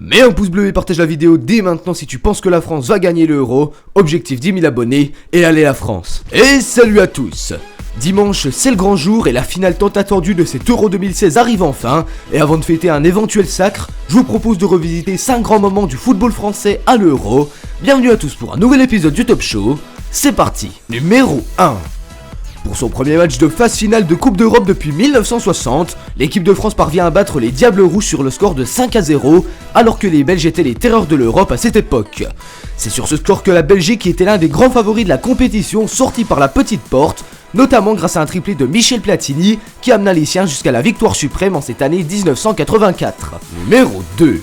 Mets un pouce bleu et partage la vidéo dès maintenant si tu penses que la France va gagner l'Euro. Objectif 10 000 abonnés et allez la France. Et salut à tous. Dimanche, c'est le grand jour et la finale tant attendue de cet Euro 2016 arrive enfin. Et avant de fêter un éventuel sacre, je vous propose de revisiter 5 grands moments du football français à l'Euro. Bienvenue à tous pour un nouvel épisode du Top Show. C'est parti. Numéro 1. Pour son premier match de phase finale de Coupe d'Europe depuis 1960, l'équipe de France parvient à battre les Diables Rouges sur le score de 5-0, alors que les Belges étaient les terreurs de l'Europe à cette époque. C'est sur ce score que la Belgique, qui était l'un des grands favoris de la compétition, sortit par la petite porte, notamment grâce à un triplé de Michel Platini, qui amena les siens jusqu'à la victoire suprême en cette année 1984. Numéro 2.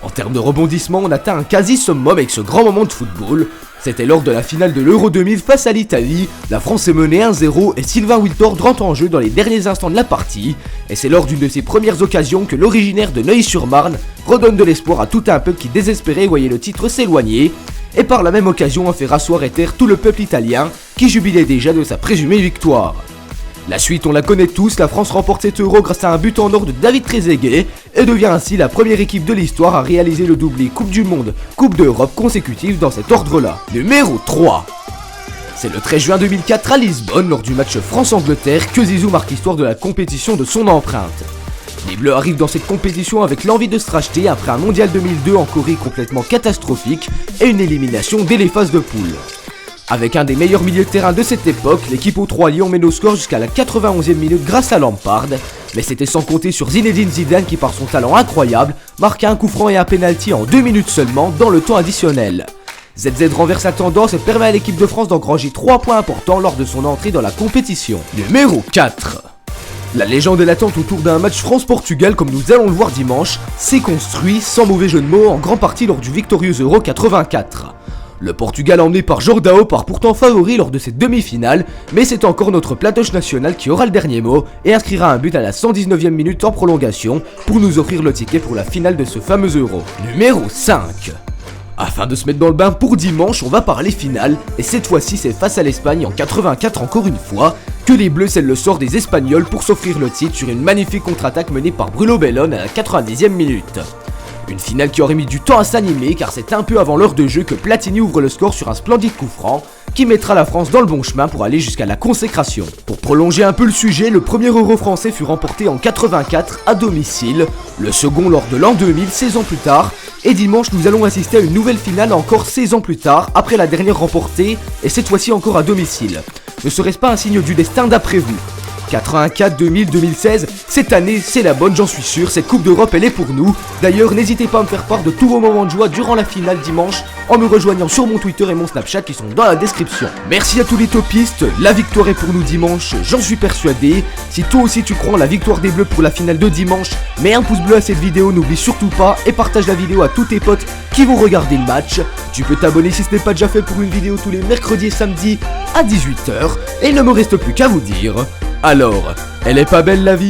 En termes de rebondissement, on atteint un quasi-summum avec ce grand moment de football. C'était lors de la finale de l'Euro 2000 face à l'Italie. La France est menée 1-0 et Sylvain Wiltord rentre en jeu dans les derniers instants de la partie. Et c'est lors d'une de ses premières occasions que l'originaire de Neuilly-sur-Marne redonne de l'espoir à tout un peuple qui désespéré voyait le titre s'éloigner. Et par la même occasion a fait rasseoir et taire tout le peuple italien qui jubilait déjà de sa présumée victoire. La suite, on la connaît tous, la France remporte cet Euro grâce à un but en or de David Trezeguet et devient ainsi la première équipe de l'histoire à réaliser le doublé Coupe du Monde, Coupe d'Europe consécutive dans cet ordre-là. Numéro 3. C'est le 13 juin 2004 à Lisbonne, lors du match France-Angleterre, que Zizou marque l'histoire de la compétition de son empreinte. Les Bleus arrivent dans cette compétition avec l'envie de se racheter après un mondial 2002 en Corée complètement catastrophique et une élimination dès les phases de poule. Avec un des meilleurs milieux de terrain de cette époque, l'équipe aux 3 lions mène au score jusqu'à la 91e minute grâce à Lampard. Mais c'était sans compter sur Zinedine Zidane qui, par son talent incroyable, marqua un coup franc et un penalty en 2 minutes seulement dans le temps additionnel. ZZ renverse la tendance et permet à l'équipe de France d'engranger 3 points importants lors de son entrée dans la compétition. Numéro 4. La légende et l'attente autour d'un match France-Portugal, comme nous allons le voir dimanche, s'est construit, sans mauvais jeu de mots, en grande partie lors du victorieux Euro 84. Le Portugal, emmené par Jordão, part pourtant favori lors de cette demi-finale, mais c'est encore notre platoche national qui aura le dernier mot et inscrira un but à la 119e minute en prolongation pour nous offrir le ticket pour la finale de ce fameux Euro. Numéro 5. Afin de se mettre dans le bain pour dimanche, on va parler finale, et cette fois-ci c'est face à l'Espagne en 84 encore une fois, que les Bleus scellent le sort des Espagnols pour s'offrir le titre sur une magnifique contre-attaque menée par Bruno Bellone à la 90e minute. Une finale qui aurait mis du temps à s'animer car c'est un peu avant l'heure de jeu que Platini ouvre le score sur un splendide coup franc qui mettra la France dans le bon chemin pour aller jusqu'à la consécration. Pour prolonger un peu le sujet, le premier Euro français fut remporté en 84 à domicile, le second lors de l'an 2000 16 ans plus tard, et dimanche nous allons assister à une nouvelle finale encore 16 ans plus tard après la dernière remportée et cette fois-ci encore à domicile. Ne serait-ce pas un signe du destin d'après vous ? 84, 2000, 2016, cette année c'est la bonne, j'en suis sûr, cette Coupe d'Europe elle est pour nous. D'ailleurs n'hésitez pas à me faire part de tous vos moments de joie durant la finale dimanche en me rejoignant sur mon Twitter et mon Snapchat qui sont dans la description. Merci à tous les topistes, la victoire est pour nous dimanche, j'en suis persuadé. Si toi aussi tu crois en la victoire des Bleus pour la finale de dimanche, mets un pouce bleu à cette vidéo, n'oublie surtout pas et partage la vidéo à tous tes potes qui vont regarder le match. Tu peux t'abonner si ce n'est pas déjà fait pour une vidéo tous les mercredis et samedis à 18h et il ne me reste plus qu'à vous dire... Alors, elle est pas belle la vie ?